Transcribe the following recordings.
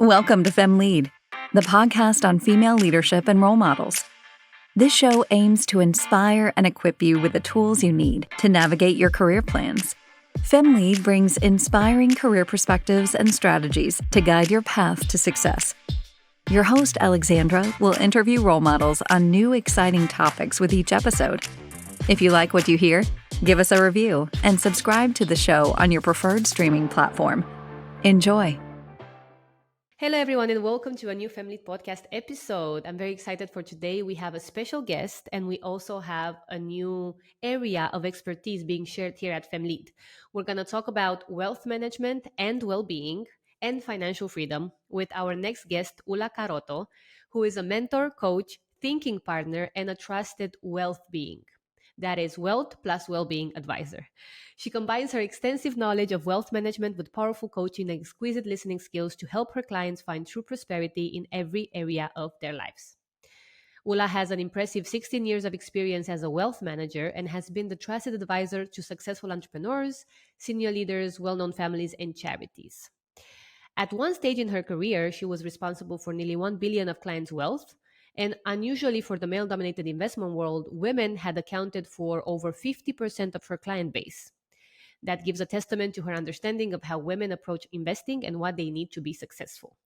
Welcome to FemLead, the podcast on female leadership and role models. This show aims to inspire and equip you with the tools you need to navigate your career plans. FemLead brings inspiring career perspectives and strategies to guide your path to success. Your host, Alexandra, will interview role models on new, exciting topics with each episode. If you like what you hear, give us a review and subscribe to the show on your preferred streaming platform. Enjoy. Hello, everyone, and welcome to a new Family Podcast episode. I'm very excited for today. We have a special guest, and we also have a new area of expertise being shared here at FemLead. We're going to talk about wealth management and well-being and financial freedom with our next guest, Ula Caroto, who is a mentor, coach, thinking partner, and a trusted wealth being. That is wealth plus well-being advisor. She combines her extensive knowledge of wealth management with powerful coaching and exquisite listening skills to help her clients find true prosperity in every area of their lives. Ula has an impressive 16 years of experience as a wealth manager and has been the trusted advisor to successful entrepreneurs, senior leaders, well-known families, and charities. At one stage in her career, she was responsible for nearly $1 billion of clients' wealth. And unusually for the male-dominated investment world, women had accounted for over 50% of her client base. That gives a testament to her understanding of how women approach investing and what they need to be successful.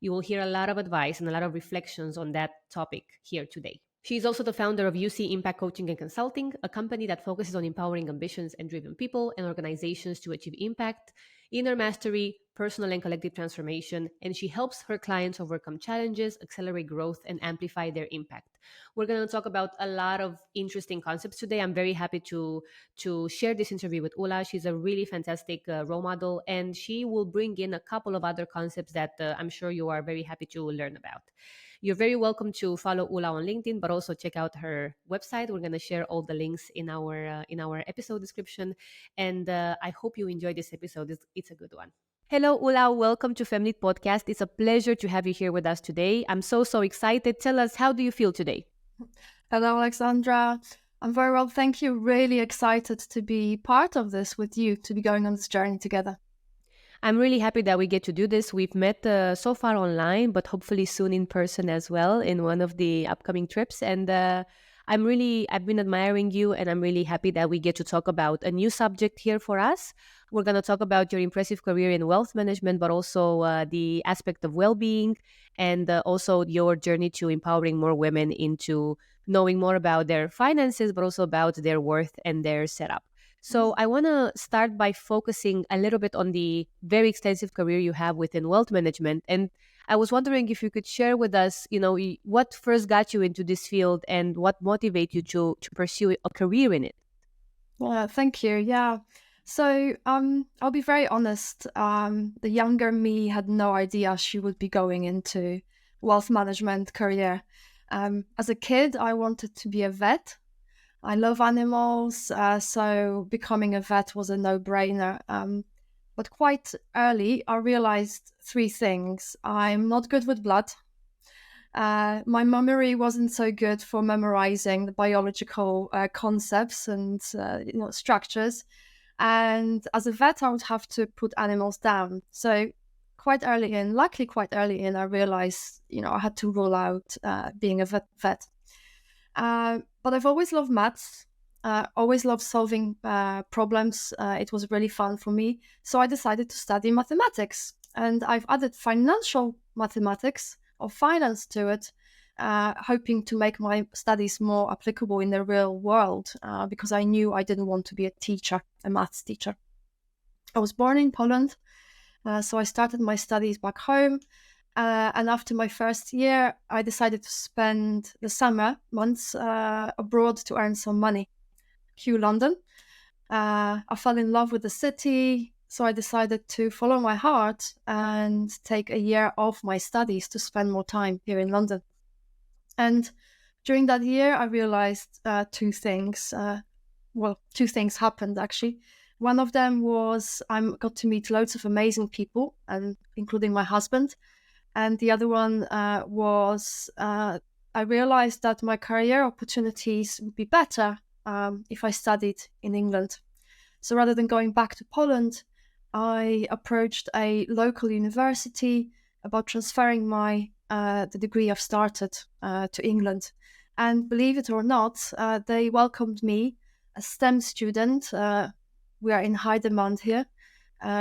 You will hear a lot of advice and a lot of reflections on that topic here today. She is also the founder of UC Impact Coaching and Consulting, a company that focuses on empowering ambitious and driven people and organizations to achieve impact, inner mastery, personal and collective transformation, and she helps her clients overcome challenges, accelerate growth, and amplify their impact. We're going to talk about a lot of interesting concepts today. I'm very happy to share this interview with Ula. She's a really fantastic role model, and she will bring in a couple of other concepts that I'm sure you are very happy to learn about. You're very welcome to follow Ula on LinkedIn, but also check out her website. We're going to share all the links in our episode description, and I hope you enjoy this episode. It's a good one. Hello, Ula. Welcome to Family Podcast. It's a pleasure to have you here with us today. I'm so excited. Tell us, how do you feel today? Hello, Alexandra. I'm very well, thank you. Really excited to be part of this with you, to be going on this journey together. I'm really happy that we get to do this. We've met so far online, but hopefully soon in person as well in one of the upcoming trips. And I've been admiring you, and I'm really happy that we get to talk about a new subject here for us. We're going to talk about your impressive career in wealth management, but also the aspect of well-being, and also your journey to empowering more women into knowing more about their finances, but also about their worth and their setup. So I want to start by focusing a little bit on the very extensive career you have within wealth management. And I was wondering if you could share with us, what first got you into this field and what motivated you to pursue a career in it? Yeah, thank you. Yeah. So I'll be very honest. The younger me had no idea she would be going into wealth management career. As a kid, I wanted to be a vet. I love animals, so becoming a vet was a no-brainer. But quite early, I realized three things. I'm not good with blood. My memory wasn't so good for memorizing the biological concepts and structures. And as a vet, I would have to put animals down. So luckily quite early in, I realized, I had to rule out being a vet. But I've always loved maths, always loved solving problems. It was really fun for me. So I decided to study mathematics. And I've added financial mathematics or finance to it, hoping to make my studies more applicable in the real world, because I knew I didn't want to be a maths teacher. I was born in Poland, so I started my studies back home. And after my first year, I decided to spend the summer months abroad to earn some money. Cue London. I fell in love with the city, so I decided to follow my heart and take a year off my studies to spend more time here in London. And during that year, I realized two things. Two things happened, actually. One of them was I got to meet loads of amazing people, and including my husband. And the other one was I realized that my career opportunities would be better if I studied in England. So rather than going back to Poland, I approached a local university, about transferring my the degree I've started to England. And believe it or not, they welcomed me, a STEM student. We are in high demand here,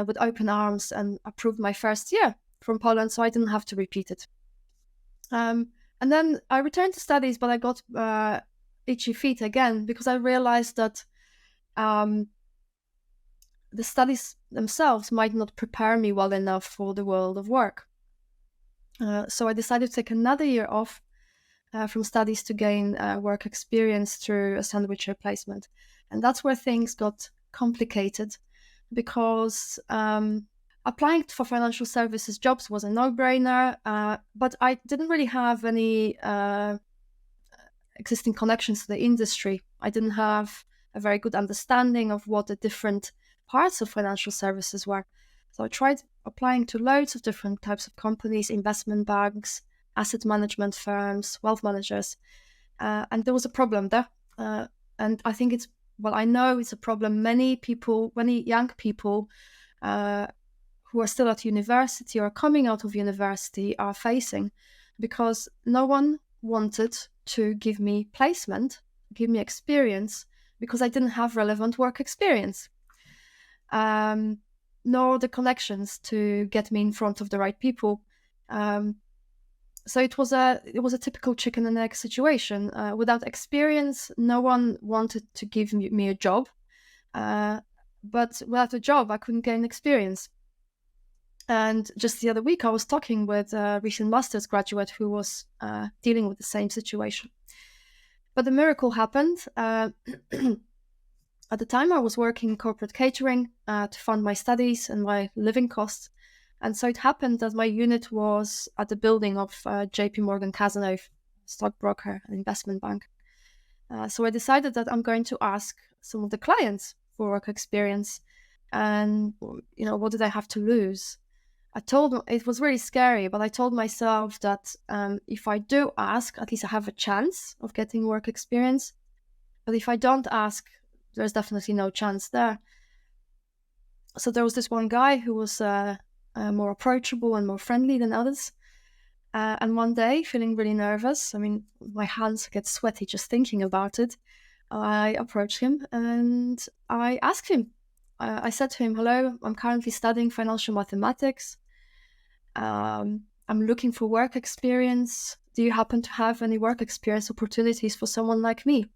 with open arms, and approved my first year from Poland, so I didn't have to repeat it. And then I returned to studies, but I got itchy feet again because I realized that the studies themselves might not prepare me well enough for the world of work. So I decided to take another year off from studies to gain work experience through a sandwich replacement. And that's where things got complicated, because applying for financial services jobs was a no-brainer, but I didn't really have any existing connections to the industry. I didn't have a very good understanding of what the different parts of financial services were. So I tried applying to loads of different types of companies, investment banks, asset management firms, wealth managers, and there was a problem there. And I think I know it's a problem many young people who are still at university or coming out of university are facing, because no one wanted to give me placement, give me experience, because I didn't have relevant work experience, nor the connections to get me in front of the right people. So it was a typical chicken and egg situation. Without experience, no one wanted to give me a job, but without a job, I couldn't gain experience. And just the other week, I was talking with a recent master's graduate who was dealing with the same situation. But the miracle happened. At the time, I was working in corporate catering to fund my studies and my living costs. And so it happened that my unit was at the building of JP Morgan Cazenove, stockbroker and investment bank. So I decided that I'm going to ask some of the clients for work experience, and what did I have to lose? It was really scary, but I told myself that if I do ask, at least I have a chance of getting work experience. But if I don't ask, there's definitely no chance there. So there was this one guy who was more approachable and more friendly than others. And one day, feeling really nervous, my hands get sweaty just thinking about it, I approached him and I asked him. I said to him, "Hello, I'm currently studying financial mathematics. I'm looking for work experience. Do you happen to have any work experience opportunities for someone like me?"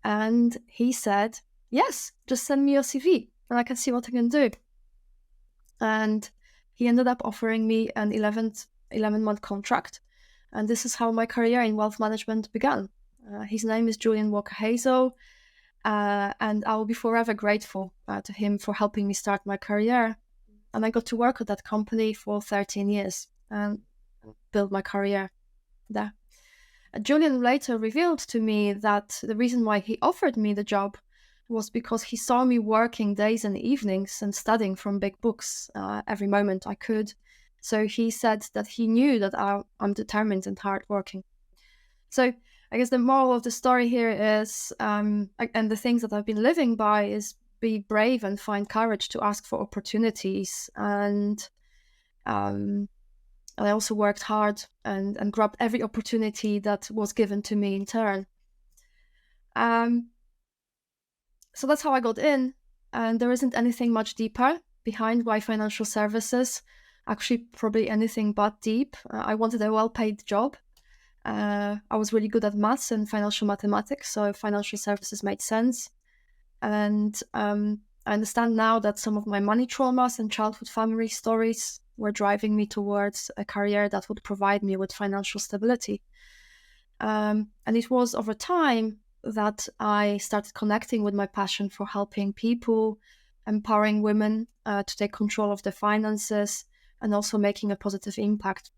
And he said, "Yes, just send me your CV and I can see what I can do." And he ended up offering me an 11-month contract. And this is how my career in wealth management began. His name is Julian Walker-Hazel, and I will be forever grateful to him for helping me start my career. And I got to work at that company for 13 years and build my career there. Julian later revealed to me that the reason why he offered me the job was because he saw me working days and evenings and studying from big books every moment I could. So he said that he knew that I'm determined and hardworking. So I guess the moral of the story here is, and the things that I've been living by, is be brave and find courage to ask for opportunities. And I also worked hard and grabbed every opportunity that was given to me in turn. So that's how I got in. And there isn't anything much deeper behind why financial services. Actually, probably anything but deep. I wanted a well-paid job. I was really good at maths and financial mathematics, so financial services made sense. And I understand now that some of my money traumas and childhood family stories were driving me towards a career that would provide me with financial stability. And it was over time that I started connecting with my passion for helping people, empowering women to take control of their finances, and also making a positive impact.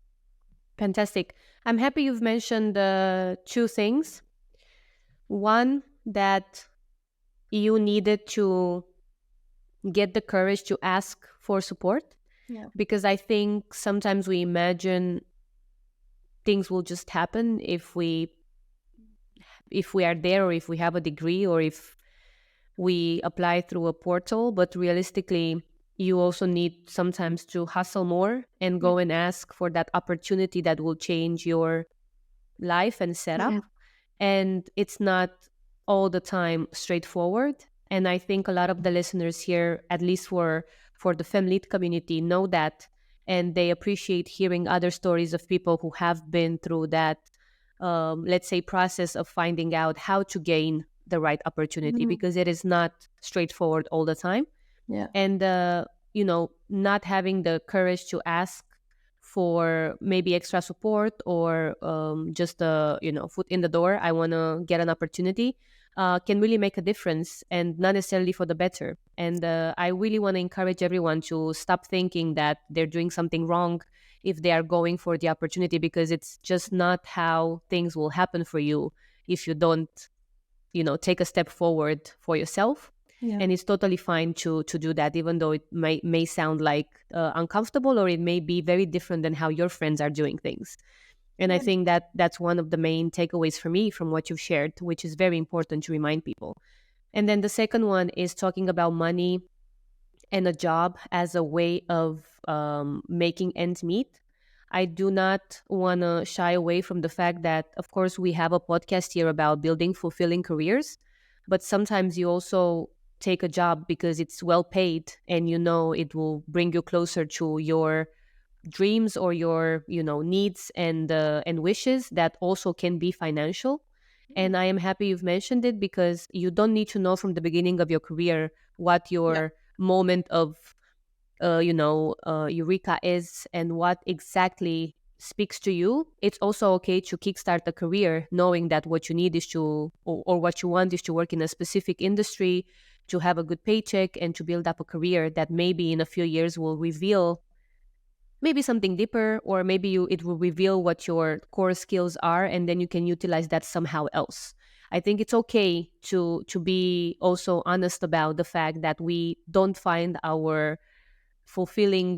Fantastic. I'm happy you've mentioned two things. One, that you needed to get the courage to ask for support. Yeah. Because I think sometimes we imagine things will just happen if we are there, or if we have a degree, or if we apply through a portal. But realistically, you also need sometimes to hustle more and go and ask for that opportunity that will change your life and setup. Yeah. And it's not all the time straightforward. And I think a lot of the listeners here, at least for the FemLead community, know that, and they appreciate hearing other stories of people who have been through that, let's say, process of finding out how to gain the right opportunity, Mhm. because it is not straightforward all the time. Yeah. And not having the courage to ask for maybe extra support, or just foot in the door, I want to get an opportunity, can really make a difference, and not necessarily for the better. And I really want to encourage everyone to stop thinking that they're doing something wrong if they are going for the opportunity, because it's just not how things will happen for you if you don't take a step forward for yourself. Yeah. And it's totally fine to do that, even though it may sound like uncomfortable, or it may be very different than how your friends are doing things. And I Yeah. think that that's one of the main takeaways for me from what you've shared, which is very important to remind people. And then the second one is talking about money and a job as a way of making ends meet. I do not want to shy away from the fact that, of course, we have a podcast here about building fulfilling careers, but sometimes you also take a job because it's well paid and it will bring you closer to your dreams or your needs and wishes, that also can be financial. And I am happy you've mentioned it, because you don't need to know from the beginning of your career what Yeah. your moment of eureka is and what exactly speaks to you. It's also okay to kickstart a career knowing that what you need is or what you want is to work in a specific industry, to have a good paycheck, and to build up a career that maybe in a few years will reveal maybe something deeper, or maybe it will reveal what your core skills are, and then you can utilize that somehow else. I think it's okay to be also honest about the fact that we don't find our fulfilling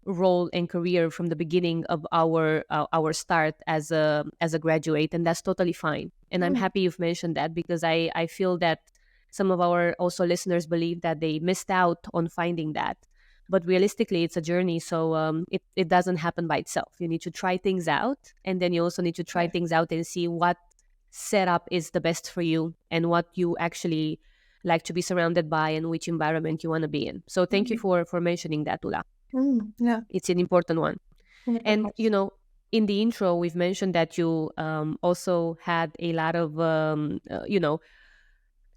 role and career from the beginning of our start as a graduate, and that's totally fine. And I'm Mm. happy you've mentioned that, because I feel that some of our also listeners believe that they missed out on finding that. But realistically, it's a journey, so it doesn't happen by itself. You need to try things out, and then you also need to try Yeah. things out and see what setup is the best for you, and what you actually like to be surrounded by, and which environment you want to be in. So thank you Mhm. for mentioning that, Ula. Yeah. It's an important one. Yeah, very And much. in the intro, we've mentioned that you also had a lot of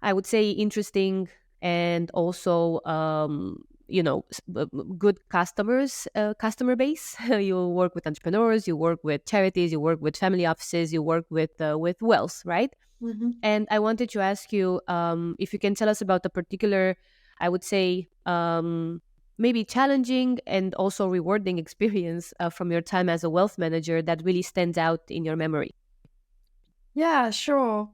I would say interesting, and also good customer base. You work with entrepreneurs, you work with charities, you work with family offices, you work with wealth, right? Hmm. And I wanted to ask you if you can tell us about a particular, I would say, maybe challenging and also rewarding experience from your time as a wealth manager that really stands out in your memory. Yeah, sure.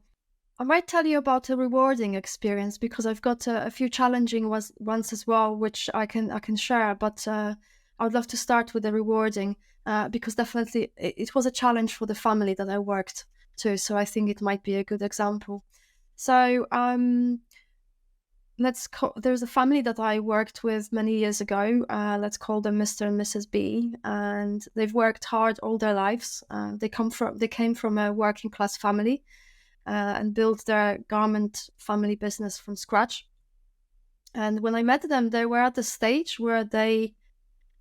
I might tell you about a rewarding experience because I've got a few challenging ones as well, which I can share. But I would love to start with the rewarding because definitely it was a challenge for the family that I worked to. So I think it might be a good example. So there's a family that I worked with many years ago. Let's call them Mr. and Mrs. B, and they've worked hard all their lives. They came from a working class family and built their garment family business from scratch. And when I met them, they were at the stage where they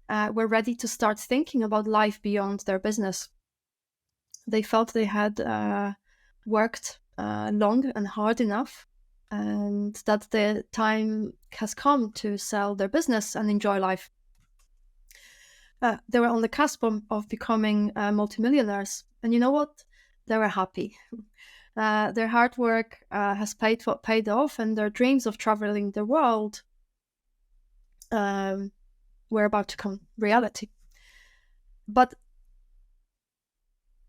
were ready to start thinking about life beyond their business. They felt they had worked long and hard enough, and that the time has come to sell their business and enjoy life. They were on the cusp of becoming multimillionaires. And you know what? They were happy. Their hard work has paid off, and their dreams of traveling the world um, were about to come reality. But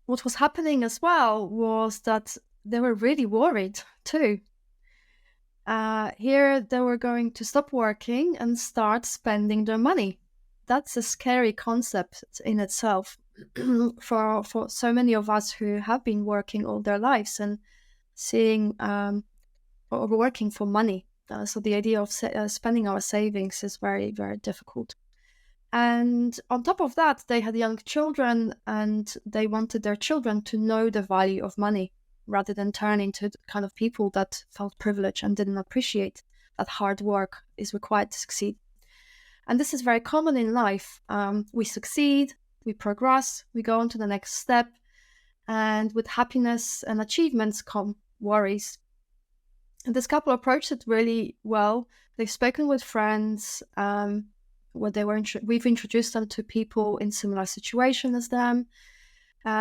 what was happening as well was that they were really worried too. Here they were going to stop working and start spending their money. That's a scary concept in itself for so many of us who have been working all their lives and seeing or working for money. So the idea of spending our savings is very, very difficult. And on top of that, they had young children, and they wanted their children to know the value of money rather than turn into the kind of people that felt privileged and didn't appreciate that hard work is required to succeed. And this is very common in life. We succeed, we progress, we go on to the next step. And with happiness and achievements come worries. And this couple approached it really well. They've spoken with friends. We've introduced them to people in similar situation as them,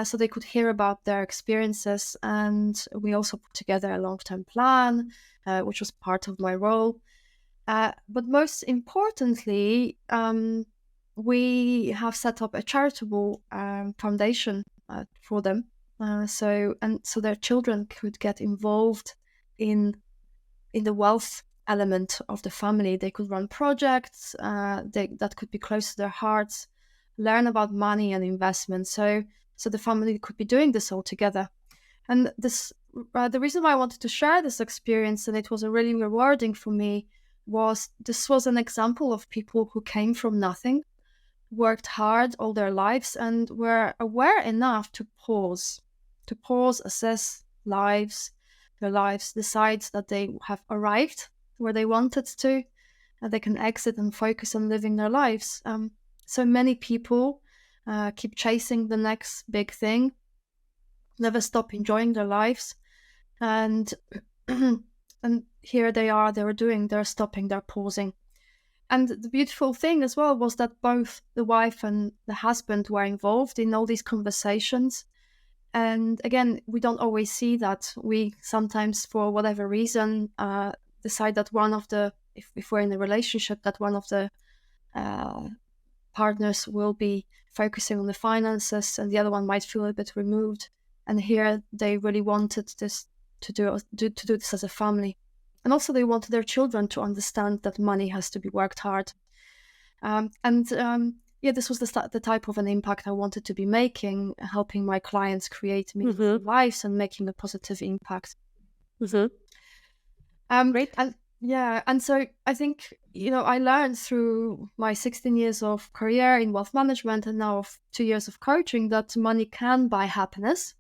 so they could hear about their experiences. And we also put together a long-term plan, which was part of my role. But most importantly, we have set up a charitable foundation for them, so their children could get involved in the wealth element of the family. They could run projects that could be close to their hearts, learn about money and investment. So the family could be doing this all together. And this, the reason why I wanted to share this experience, and it was a really rewarding for me, was this was an example of people who came from nothing, worked hard all their lives, and were aware enough to pause, assess their lives, decide that they have arrived where they wanted to, and they can exit and focus on living their lives. So many people keep chasing the next big thing, never stop enjoying their lives, and and here they're stopping, they're pausing. And the beautiful thing as well was that both the wife and the husband were involved in all these conversations. And again, we don't always see that. We sometimes, for whatever reason, decide that if we're in a relationship, that one of the partners will be focusing on the finances and the other one might feel a bit removed. And here they really wanted this to do this as a family. And also they wanted their children to understand that money has to be worked hard. This was the type of an impact I wanted to be making, helping my clients create meaningful lives and making a positive impact. Great. And so I think, I learned through my 16 years of career in wealth management and now of 2 years of coaching that money can buy happiness.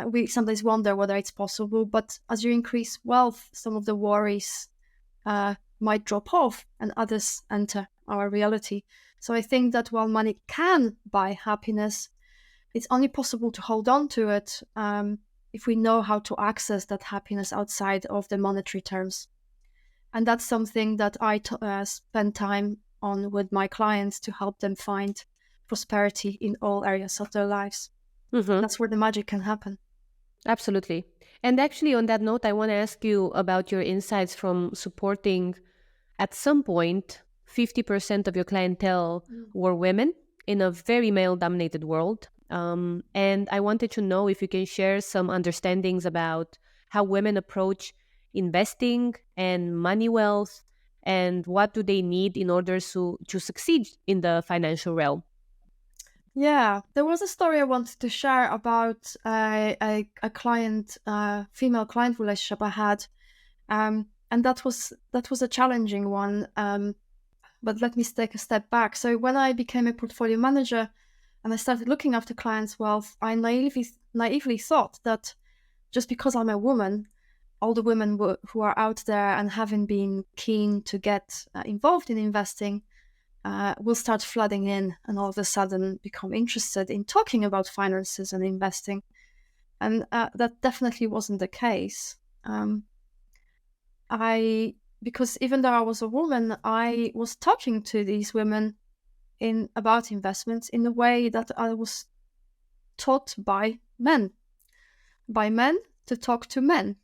We sometimes wonder whether it's possible, but as you increase wealth, some of the worries might drop off and others enter our reality. So I think that while money can buy happiness, it's only possible to hold on to it if we know how to access that happiness outside of the monetary terms. And that's something that I spend time on with my clients to help them find prosperity in all areas of their lives. That's where the magic can happen. Absolutely. And actually, on that note, I want to ask you about your insights from supporting, at some point, 50% of your clientele were women in a very male-dominated world. And I wanted to know if you can share some understandings about how women approach investing and money wealth, and what do they need in order to succeed in the financial realm. Yeah, there was a story I wanted to share about a client, female client relationship I had, and that was a challenging one. But let me take a step back. So when I became a portfolio manager and I started looking after clients' wealth, I naively thought that just because I'm a woman, all the women who are out there and haven't been keen to get involved in investing will start flooding in and all of a sudden become interested in talking about finances and investing. And that definitely wasn't the case. Because even though I was a woman, I was talking to these women about investments in a way that I was taught by men to talk to men.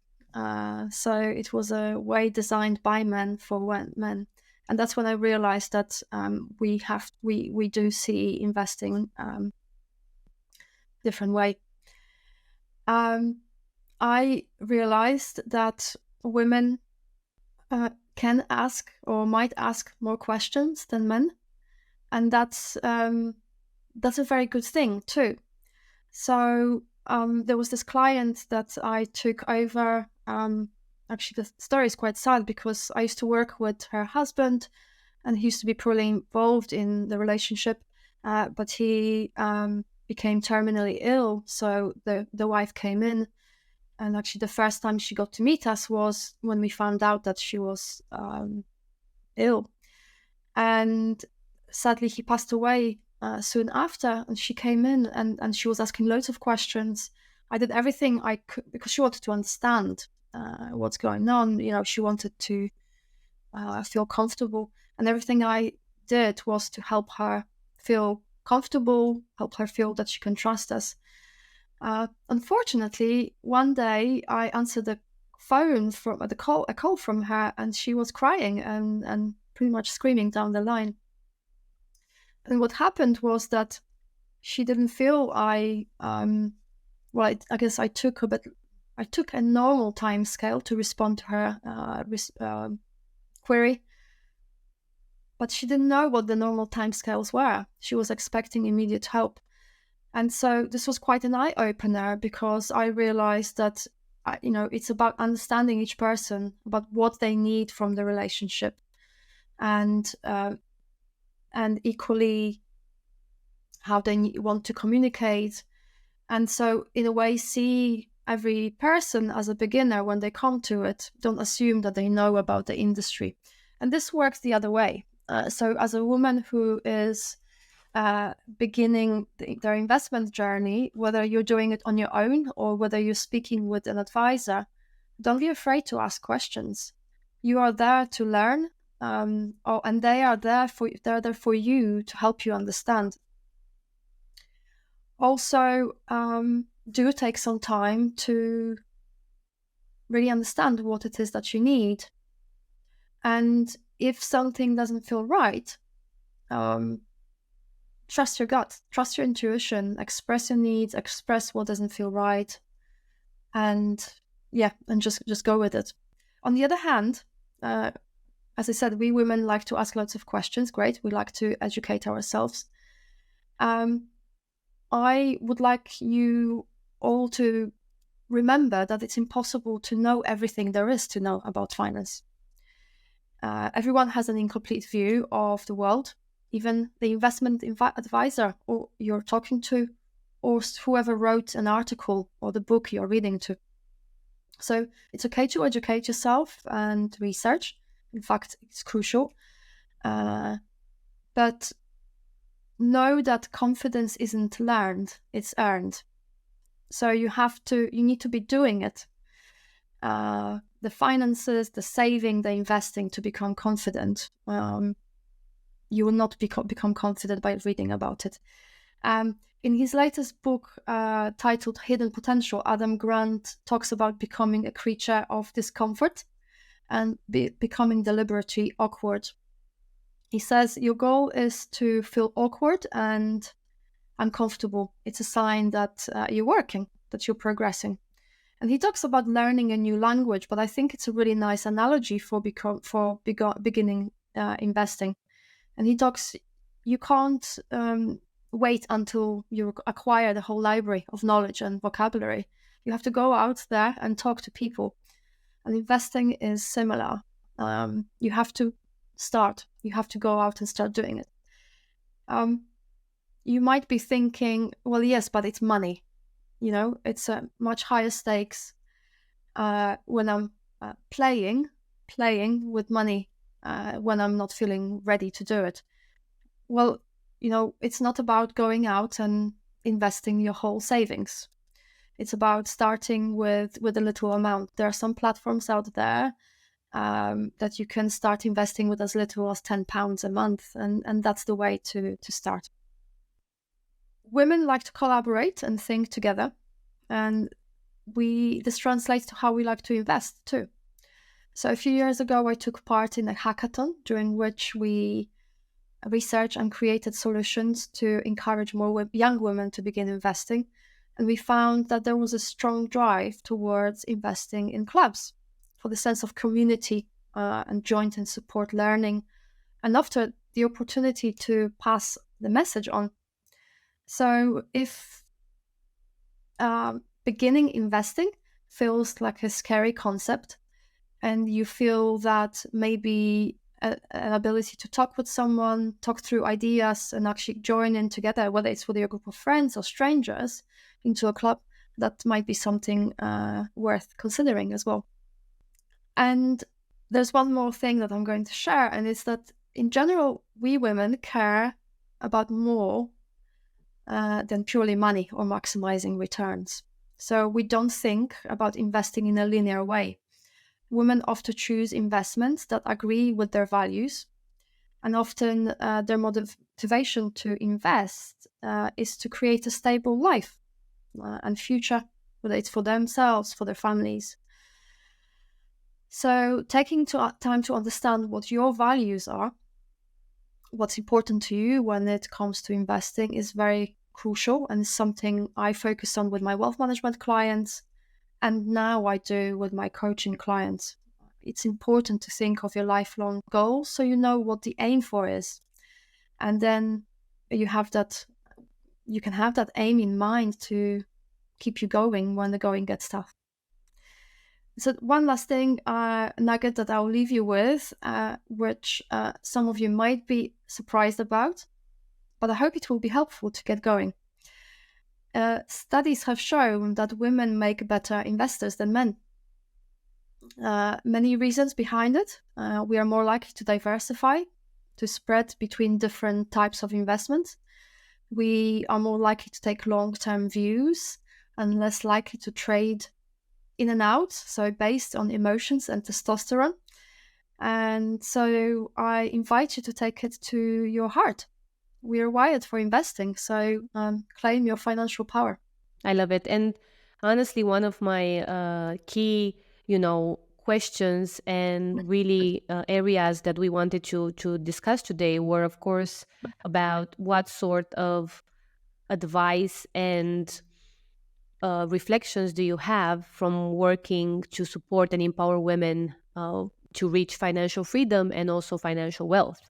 So it was a way designed by men for men. And that's when I realized that we do see investing different way. I realized that women can ask or might ask more questions than men, and that's a very good thing too. So there was this client that I took over actually, the story is quite sad because I used to work with her husband, and he used to be pretty involved in the relationship, but he became terminally ill. So the wife came in, and actually the first time she got to meet us was when we found out that she was ill. And sadly, he passed away soon after, and she came in and she was asking loads of questions. I did everything I could because she wanted to understand what's going on. She wanted to feel comfortable, and everything I did was to help her feel comfortable, help her feel that she can trust us. Unfortunately, one day I answered the phone from a call from her, and she was crying and pretty much screaming down the line. And what happened was that she didn't feel I guess I took a normal time scale to respond to her query, but she didn't know what the normal time scales were. She was expecting immediate help. And so this was quite an eye-opener, because I realized that it's about understanding each person, about what they need from the relationship, and equally how they want to communicate. And so in a way, see every person as a beginner when they come to it. Don't assume that they know about the industry. And this works the other way. So as a woman who is beginning their investment journey, whether you're doing it on your own or whether you're speaking with an advisor, don't be afraid to ask questions. You are there to learn, and they're there for you to help you understand. Also, do take some time to really understand what it is that you need. And if something doesn't feel right, trust your gut, trust your intuition, express your needs, express what doesn't feel right, and just go with it. On the other hand, as I said, we women like to ask lots of questions. Great, we like to educate ourselves. I would like you all to remember that it's impossible to know everything there is to know about finance. Everyone has an incomplete view of the world, even the investment advisor or you're talking to, or whoever wrote an article or the book you're reading to. So it's okay to educate yourself and research. In fact, it's crucial. But know that confidence isn't learned, it's earned. So you need to be doing it. The finances, the saving, the investing to become confident. You will not become confident by reading about it. In his latest book titled Hidden Potential, Adam Grant talks about becoming a creature of discomfort and becoming deliberately awkward. He says your goal is to feel awkward and uncomfortable. It's a sign that you're working, that you're progressing. And he talks about learning a new language, but I think it's a really nice analogy for beginning investing. And he talks, you can't wait until you acquire the whole library of knowledge and vocabulary. You have to go out there and talk to people. And investing is similar. You have to start. You have to go out and start doing it. You might be thinking, well, yes, but it's money. It's a much higher stakes when I'm playing with money when I'm not feeling ready to do it. Well, it's not about going out and investing your whole savings. It's about starting with a little amount. There are some platforms out there that you can start investing with as little as £10 a month, and that's the way to start. Women like to collaborate and think together, and this translates to how we like to invest too. So a few years ago, I took part in a hackathon during which we researched and created solutions to encourage more young women to begin investing. And we found that there was a strong drive towards investing in clubs for the sense of community and joint and support learning, and after the opportunity to pass the message on. So if beginning investing feels like a scary concept, and you feel that maybe an ability to talk with someone, talk through ideas, and actually join in together, whether it's with your group of friends or strangers, into a club, that might be something worth considering as well. And there's one more thing that I'm going to share, and it's that in general, we women care about more than purely money or maximizing returns. So we don't think about investing in a linear way. Women often choose investments that agree with their values, and often their motivation to invest is to create a stable life and future, whether it's for themselves, for their families. So taking time to understand what your values are, what's important to you when it comes to investing, is very crucial, and is something I focus on with my wealth management clients, and now I do with my coaching clients. It's important to think of your lifelong goals so you know what the aim for is. And then you can have that aim in mind to keep you going when the going gets tough. So one last thing, nugget that I'll leave you with, which some of you might be surprised about, but I hope it will be helpful to get going. Studies have shown that women make better investors than men. Many reasons behind it. We are more likely to diversify, to spread between different types of investments. We are more likely to take long-term views and less likely to trade in and out, so based on emotions and testosterone. And so I invite you to take it to your heart. We are wired for investing, so claim your financial power. I love it. And honestly, one of my key, questions and really areas that we wanted to discuss today were, of course, about what sort of advice and reflections do you have from working to support and empower women to reach financial freedom and also financial wealth.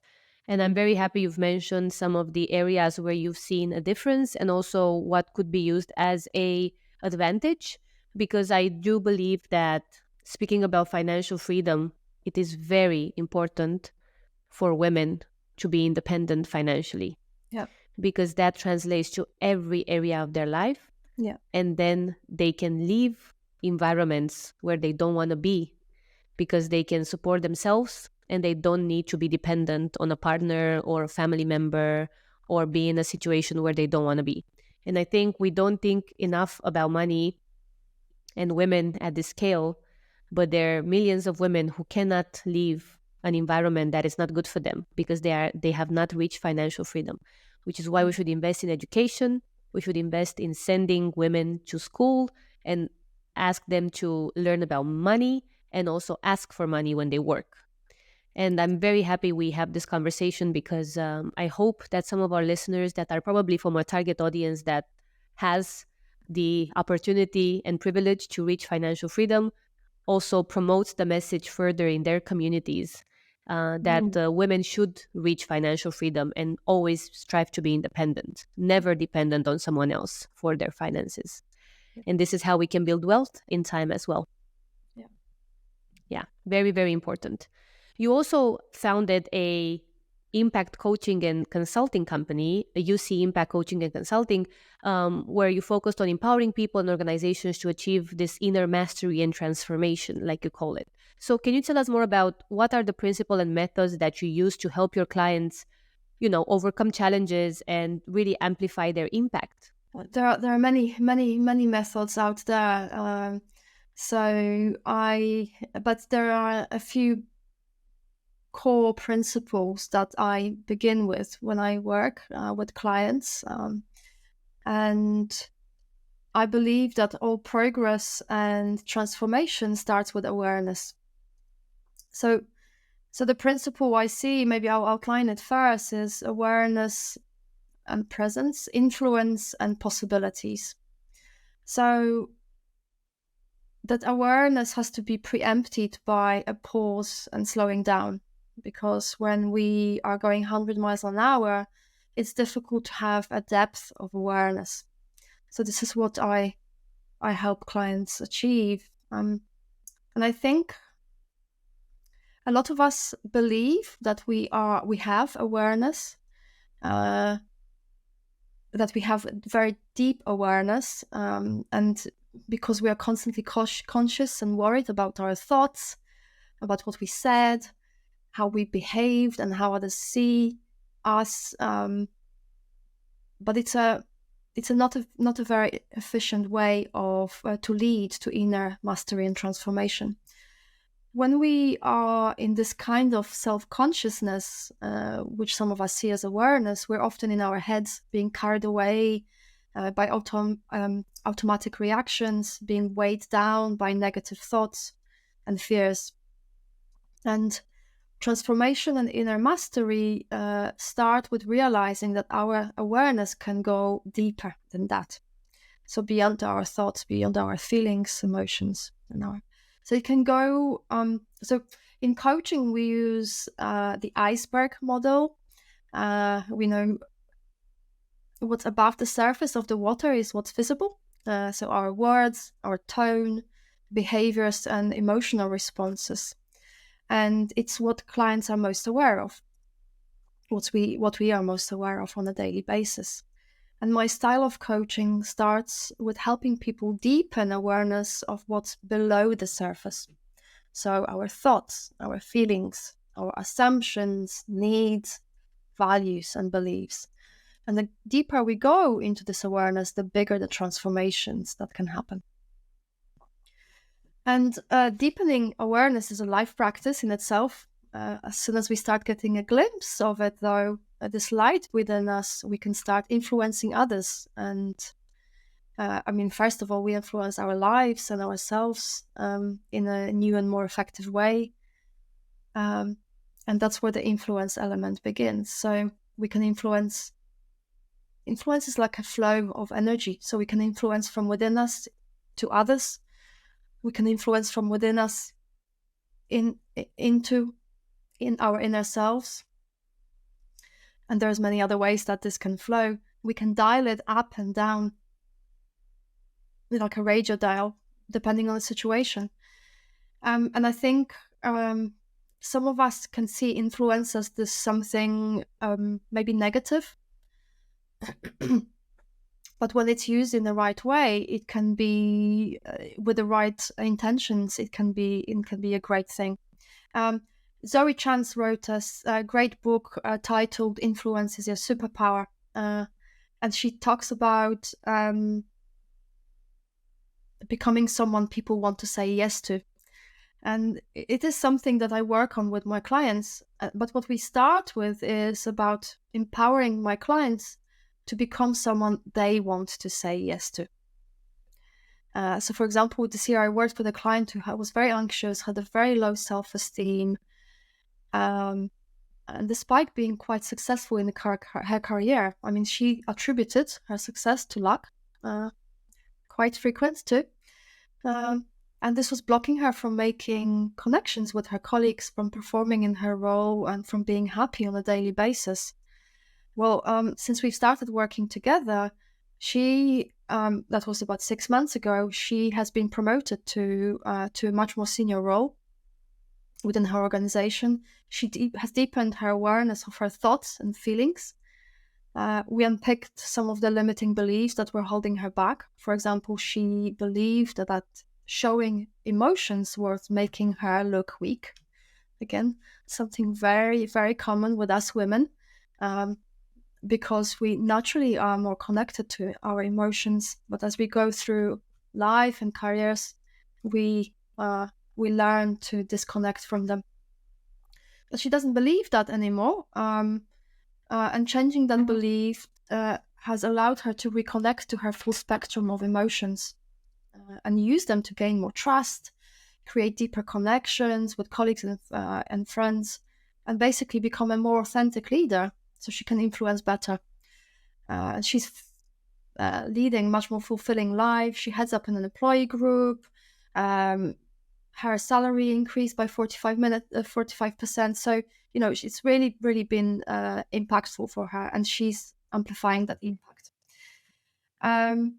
And I'm very happy you've mentioned some of the areas where you've seen a difference and also what could be used as a advantage, because I do believe that speaking about financial freedom, it is very important for women to be independent financially. Yeah. Because that translates to every area of their life. Yeah. And then they can leave environments where they don't want to be because they can support themselves and they don't need to be dependent on a partner or a family member or be in a situation where they don't want to be. And I think we don't think enough about money and women at this scale, but there are millions of women who cannot leave an environment that is not good for them because they have not reached financial freedom, which is why we should invest in education. We should invest in sending women to school and ask them to learn about money and also ask for money when they work. And I'm very happy we have this conversation because I hope that some of our listeners that are probably from our target audience that has the opportunity and privilege to reach financial freedom also promotes the message further in their communities that women should reach financial freedom and always strive to be independent, never dependent on someone else for their finances. And this is how we can build wealth in time as well. Yeah, very, very important. You also founded a impact coaching and consulting company, a UC Impact Coaching and Consulting, where you focused on empowering people and organizations to achieve this inner mastery and transformation, like you call it. So can you tell us more about what are the principles and methods that you use to help your clients, overcome challenges and really amplify their impact? There are many methods out there. But there are a few core principles that I begin with when I work with clients. And I believe that all progress and transformation starts with awareness. So the principle I see, maybe I'll outline it first, is awareness and presence, influence and possibilities. So that awareness has to be preempted by a pause and slowing down, because when we are going 100 miles an hour, it's difficult to have a depth of awareness. So this is what I help clients achieve. And I think A lot of us believe that we have awareness, that we have very deep awareness, and because we are constantly conscious and worried about our thoughts, about what we said, how we behaved, and how others see us. But it's not a very efficient way of to lead to inner mastery and transformation. When we are in this kind of self-consciousness, which some of us see as awareness, we're often in our heads, being carried away by automatic reactions, being weighed down by negative thoughts and fears. And transformation and inner mastery start with realizing that our awareness can go deeper than that. So beyond our thoughts, beyond our feelings, emotions, so it can go. So in coaching, we use the iceberg model. We know what's above the surface of the water is what's visible. So our words, our tone, behaviors, and emotional responses. And it's what clients are most aware of, what we are most aware of on a daily basis. And my style of coaching starts with helping people deepen awareness of what's below the surface. So our thoughts, our feelings, our assumptions, needs, values, and beliefs. And the deeper we go into this awareness, the bigger the transformations that can happen. And deepening awareness is a life practice in itself. As soon as we start getting a glimpse of it, though, this light within us, we can start influencing others. And first of all, we influence our lives and ourselves in a new and more effective way. And that's where the influence element begins. So we can influence. Influence is like a flow of energy. So we can influence from within us to others. We can influence from within us into our inner selves. And there's many other ways that this can flow. We can dial it up and down like a radio dial, depending on the situation. And I think some of us can see influence as this something maybe negative. But when it's used in the right way, it can be with the right intentions. It can be a great thing. Zoe Chance wrote a great book titled "Influence is Your Superpower," and she talks about becoming someone people want to say yes to. And it is something that I work on with my clients. But what we start with is about empowering my clients to become someone they want to say yes to. So, for example, this year I worked with a client who was very anxious, had a very low self-esteem, and despite being quite successful in her career, she attributed her success to luck, quite frequent too. And this was blocking her from making connections with her colleagues, from performing in her role, and from being happy on a daily basis. Well, since we've started working together, she, that was about 6 months ago, she has been promoted to a much more senior role within her organization. She has deepened her awareness of her thoughts and feelings. We unpicked some of the limiting beliefs that were holding her back. For example, she believed that showing emotions was making her look weak. Again, something very, very common with us women, because we naturally are more connected to our emotions. But as we go through life and careers, we learn to disconnect from them. But she doesn't believe that anymore. And changing that belief has allowed her to reconnect to her full spectrum of emotions and use them to gain more trust, create deeper connections with colleagues and friends, and basically become a more authentic leader so she can influence better. She's leading much more fulfilling life. She heads up in an employee group. Her salary increased by 45%. So, it's really, really been impactful for her, and she's amplifying that impact. And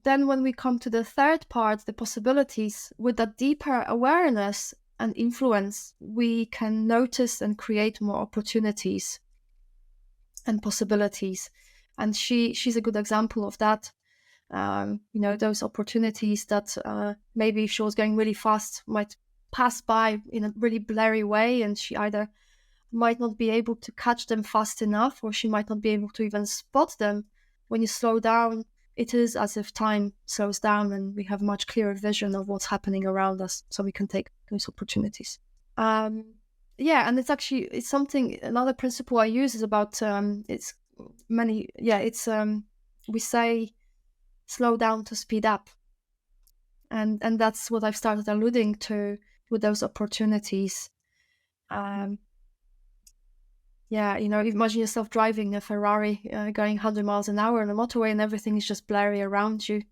then when we come to the third part, the possibilities, with that deeper awareness and influence, we can notice and create more opportunities and possibilities. And she's a good example of that. Those opportunities that maybe if she was going really fast might pass by in a really blurry way, and she either might not be able to catch them fast enough, or she might not be able to even spot them. When you slow down, it is as if time slows down and we have much clearer vision of what's happening around us, so we can take those opportunities. And it's something, another principle I use is about we say slow down to speed up, and that's what I've started alluding to with those opportunities. Imagine yourself driving a Ferrari going 100 miles an hour on a motorway, and everything is just blurry around you.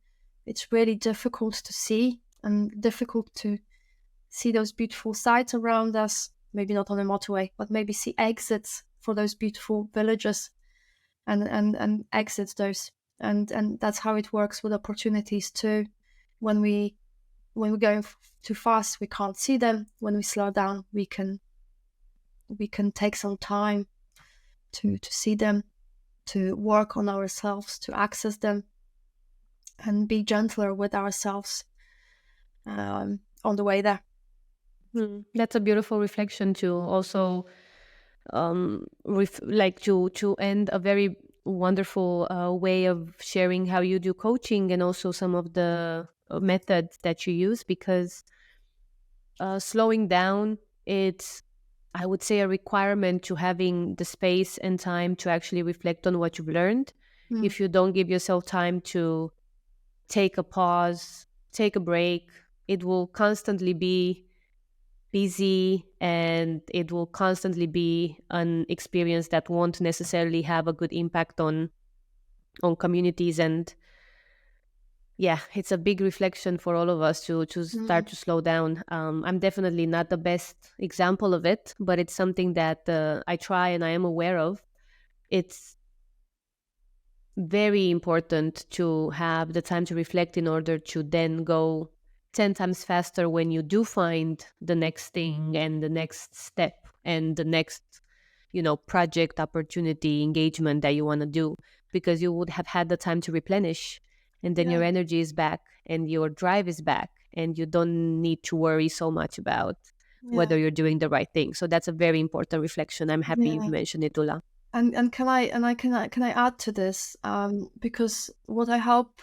It's really difficult to see, and difficult to see those beautiful sights around us. Maybe not on a motorway, but maybe see exits for those beautiful villages and exit those. And that's how it works with opportunities too. When we're going too fast, we can't see them. When we slow down, we can take some time to see them, to work on ourselves, to access them, and be gentler with ourselves on the way there. That's a beautiful reflection to also to end a very wonderful way of sharing how you do coaching, and also some of the methods that you use, because slowing down, it's, I would say, a requirement to having the space and time to actually reflect on what you've learned. If you don't give yourself time to take a pause, take a break, it will constantly be busy, and it will constantly be an experience that won't necessarily have a good impact on communities. And yeah, it's a big reflection for all of us to start to slow down. I'm definitely not the best example of it, but it's something that I try and I am aware of. It's very important to have the time to reflect in order to then go 10 times faster when you do find the next thing and the next step and the next, project, opportunity, engagement that you want to do, because you would have had the time to replenish, and then your energy is back and your drive is back, and you don't need to worry so much about whether you're doing the right thing. So that's a very important reflection. I'm happy you mentioned it, Ula. And can I add to this, because what I help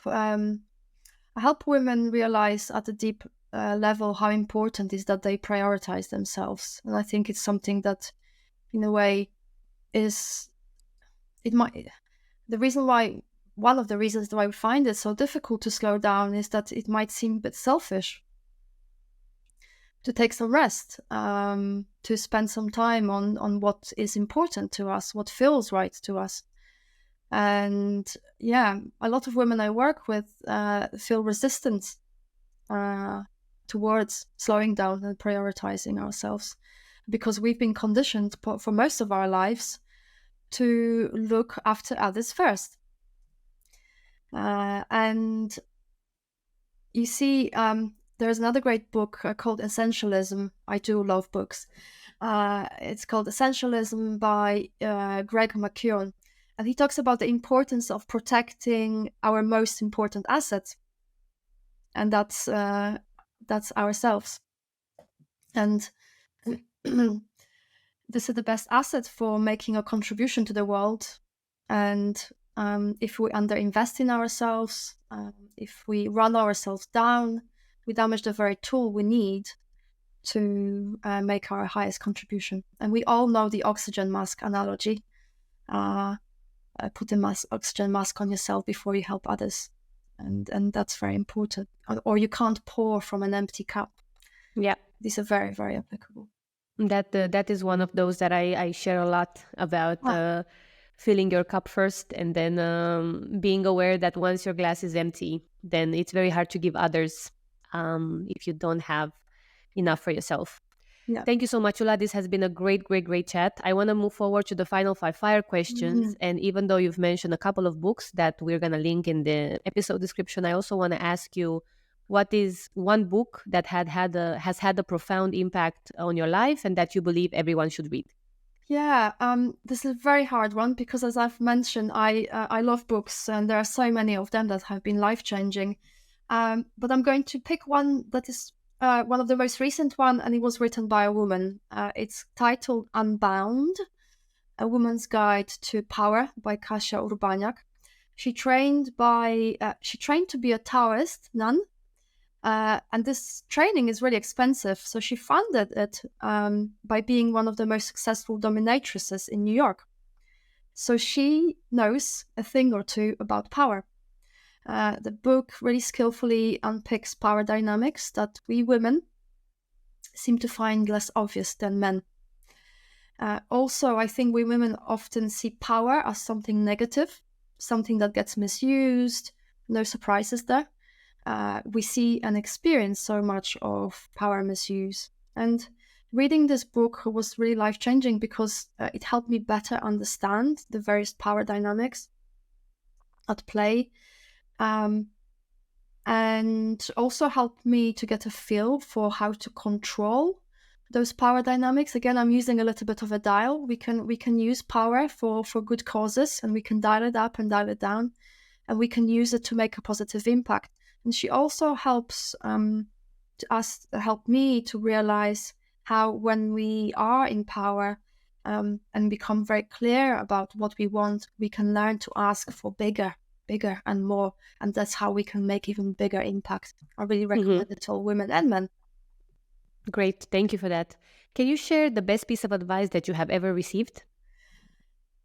women realize at a deep level how important is that they prioritize themselves. And I think it's something that, in a way, one of the reasons why we find it so difficult to slow down is that it might seem a bit selfish to take some rest, to spend some time on what is important to us, what feels right to us. And a lot of women I work with feel resistance towards slowing down and prioritizing ourselves, because we've been conditioned for most of our lives to look after others first. And you see, there's another great book called Essentialism. I do love books. It's called Essentialism by Greg McKeown. And he talks about the importance of protecting our most important asset. And that's ourselves. And this is the best asset for making a contribution to the world. And if we underinvest in ourselves, if we run ourselves down, we damage the very tool we need to make our highest contribution. And we all know the oxygen mask analogy. Put the oxygen mask on yourself before you help others. And that's very important. Or you can't pour from an empty cup. Yeah. These are very, very applicable. That is one of those that I share a lot about filling your cup first, and then being aware that once your glass is empty, then it's very hard to give others if you don't have enough for yourself. Yeah. Thank you so much, Ula. This has been a great, great, great chat. I want to move forward to the final 5 fire questions. Mhm. And even though you've mentioned a couple of books that we're going to link in the episode description, I also want to ask you, what is one book that has had a profound impact on your life and that you believe everyone should read? Yeah, this is a very hard one because, as I've mentioned, I love books, and there are so many of them that have been life changing. But I'm going to pick one that is one of the most recent one, and it was written by a woman. It's titled "Unbound: A Woman's Guide to Power" by Kasia Urbaniak. She trained to be a Taoist nun, and this training is really expensive. So she funded it by being one of the most successful dominatrices in New York. So she knows a thing or two about power. The book really skillfully unpicks power dynamics that we women seem to find less obvious than men. Also, I think we women often see power as something negative, something that gets misused. No surprises there. We see and experience so much of power misuse. And reading this book was really life-changing because it helped me better understand the various power dynamics at play, and also helped me to get a feel for how to control those power dynamics. Again, I'm using a little bit of a dial. We can use power for good causes, and we can dial it up and dial it down, and we can use it to make a positive impact. And she also helps help me to realize how, when we are in power and become very clear about what we want, we can learn to ask for bigger and more, and that's how we can make even bigger impact. I really recommend it to all women and men. Great. Thank you for that. Can you share the best piece of advice that you have ever received?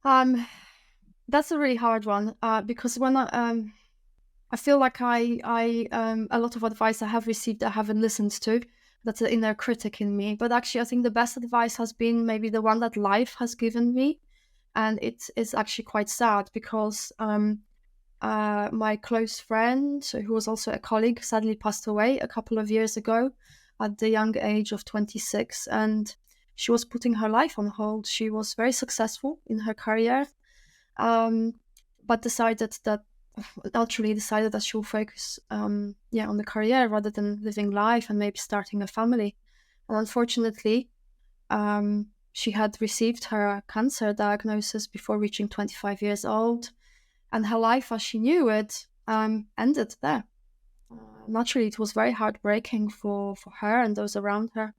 That's a really hard one because when I feel like a lot of advice I have received I haven't listened to. That's an inner critic in me. But actually, I think the best advice has been maybe the one that life has given me, and it's actually quite sad because my close friend, who was also a colleague, sadly passed away a couple of years ago at the young age of 26, and she was putting her life on hold. She was very successful in her career, but naturally decided that she'll focus on the career rather than living life and maybe starting a family. And unfortunately, she had received her cancer diagnosis before reaching 25 years old, and her life as she knew it ended there. Naturally, it was very heartbreaking for her and those around her.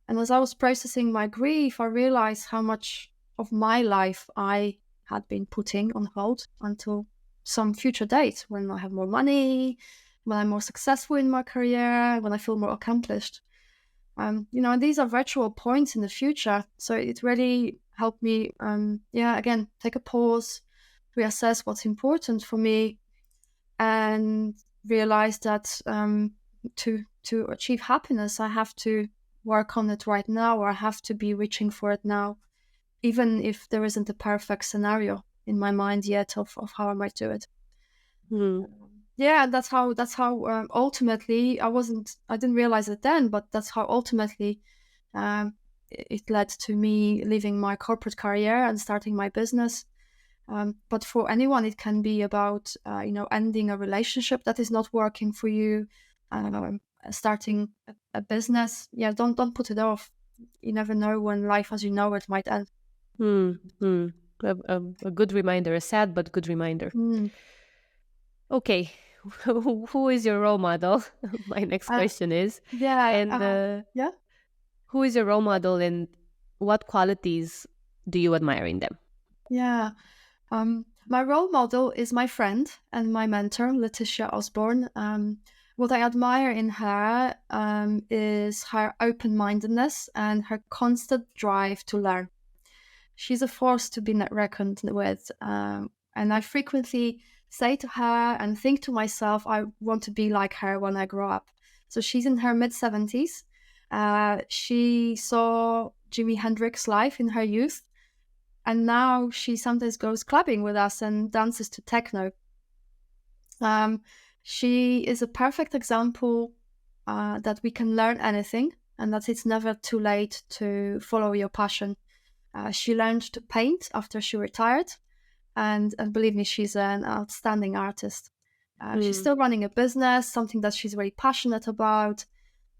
And as I was processing my grief, I realized how much of my life I had been putting on hold until some future date when I have more money, when I'm more successful in my career, when I feel more accomplished. And these are virtual points in the future. So it really helped me, again, take a pause, reassess what's important for me, and realize that to achieve happiness, I have to work on it right now, or I have to be reaching for it now, even if there isn't a perfect scenario in my mind yet of how I might do it. Yeah, that's how ultimately I didn't realize it then, but that's how ultimately it led to me leaving my corporate career and starting my business. But for anyone, it can be about ending a relationship that is not working for you, starting a business. Yeah, don't put it off. You never know when life as you know it might end. A good reminder, a sad but good reminder. Okay, who is your role model? My next question is. Who is your role model, and what qualities do you admire in them? Yeah. My role model is my friend and my mentor, Letitia Osborne. What I admire in her is her open-mindedness and her constant drive to learn. She's a force to be reckoned with. And I frequently say to her and think to myself, I want to be like her when I grow up. So she's in her mid-70s. She saw Jimi Hendrix live in her youth. And now she sometimes goes clubbing with us and dances to techno. She is a perfect example that we can learn anything and that it's never too late to follow your passion. She learned to paint after she retired, and believe me, she's an outstanding artist. She's still running a business, something that she's very passionate about.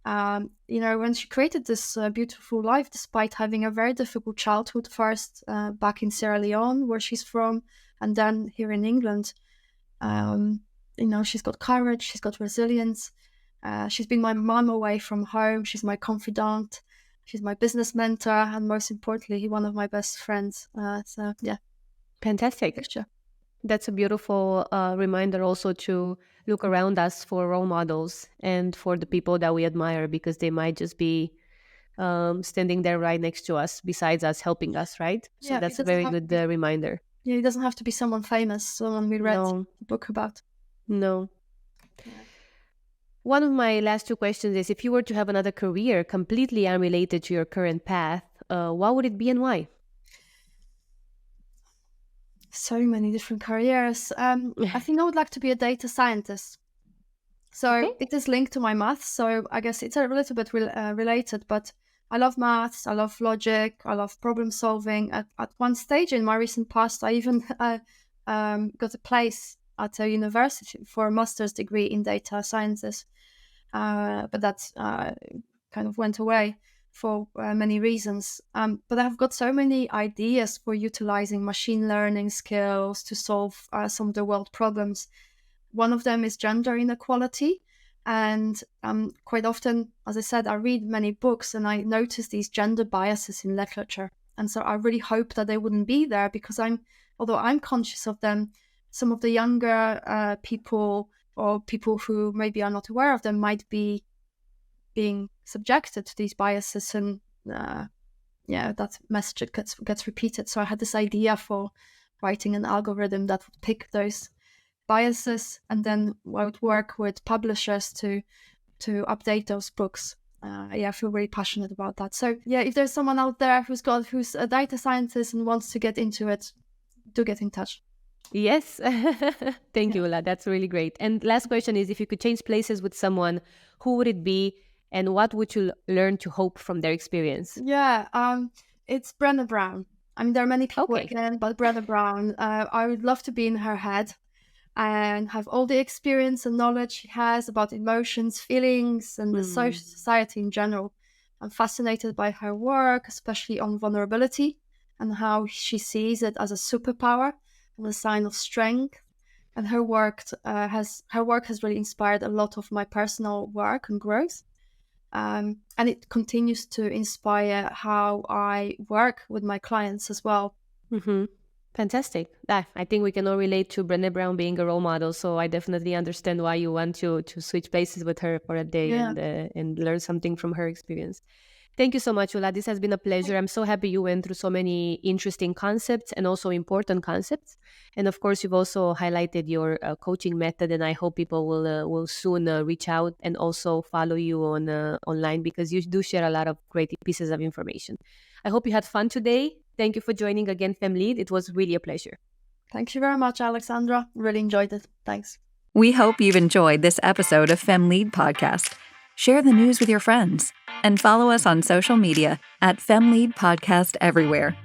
When she created this beautiful life, despite having a very difficult childhood, first back in Sierra Leone, where she's from, and then here in England, she's got courage, she's got resilience. She's been my mom away from home. She's my confidant. She's my business mentor, and most importantly, one of my best friends. Fantastic. Picture. That's a beautiful reminder also to look around us for role models and for the people that we admire, because they might just be standing there right next to us, besides us, helping us, right? So that's a very good reminder. Yeah, it doesn't have to be someone famous, someone we read a book about. No. Yeah. One of my last two questions is, if you were to have another career completely unrelated to your current path, what would it be and why? So many different careers. I think I would like to be a data scientist. So it is linked to my maths, so I guess it's a little bit related, but I love maths, I love logic, I love problem solving. At one stage in my recent past, I even got a place at a university for a master's degree in data sciences. But that kind of went away for many reasons. But I've got so many ideas for utilizing machine learning skills to solve some of the world problems. One of them is gender inequality. And quite often, as I said, I read many books and I notice these gender biases in literature. And so I really hope that they wouldn't be there, because although I'm conscious of them, some of the younger people or people who maybe are not aware of them might be being subjected to these biases, and that message gets repeated. So I had this idea for writing an algorithm that would pick those biases, and then I would work with publishers to update those books. I feel very passionate about that. So if there's someone out there who's a data scientist and wants to get into it, do get in touch. Yes. Thank you, Ula. That's really great. And last question is, if you could change places with someone, who would it be, and what would you learn to hope from their experience? It's Brené Brown. I mean, there are many people again, but Brené Brown, I would love to be in her head and have all the experience and knowledge she has about emotions, feelings, and the society in general. I'm fascinated by her work, especially on vulnerability and how she sees it as a superpower and a sign of strength. And her work has really inspired a lot of my personal work and growth. And it continues to inspire how I work with my clients as well. Mm-hmm. Fantastic. I think we can all relate to Brené Brown being a role model. So I definitely understand why you want to switch places with her for a day and learn something from her experience. Thank you so much, Ula. This has been a pleasure. I'm so happy you went through so many interesting concepts and also important concepts. And of course, you've also highlighted your coaching method, and I hope people will soon reach out and also follow you on online, because you do share a lot of great pieces of information. I hope you had fun today. Thank you for joining again, FemLead. It was really a pleasure. Thank you very much, Alexandra. Really enjoyed it. Thanks. We hope you've enjoyed this episode of FemLead Podcast. Share the news with your friends and follow us on social media at FemLead Podcast everywhere.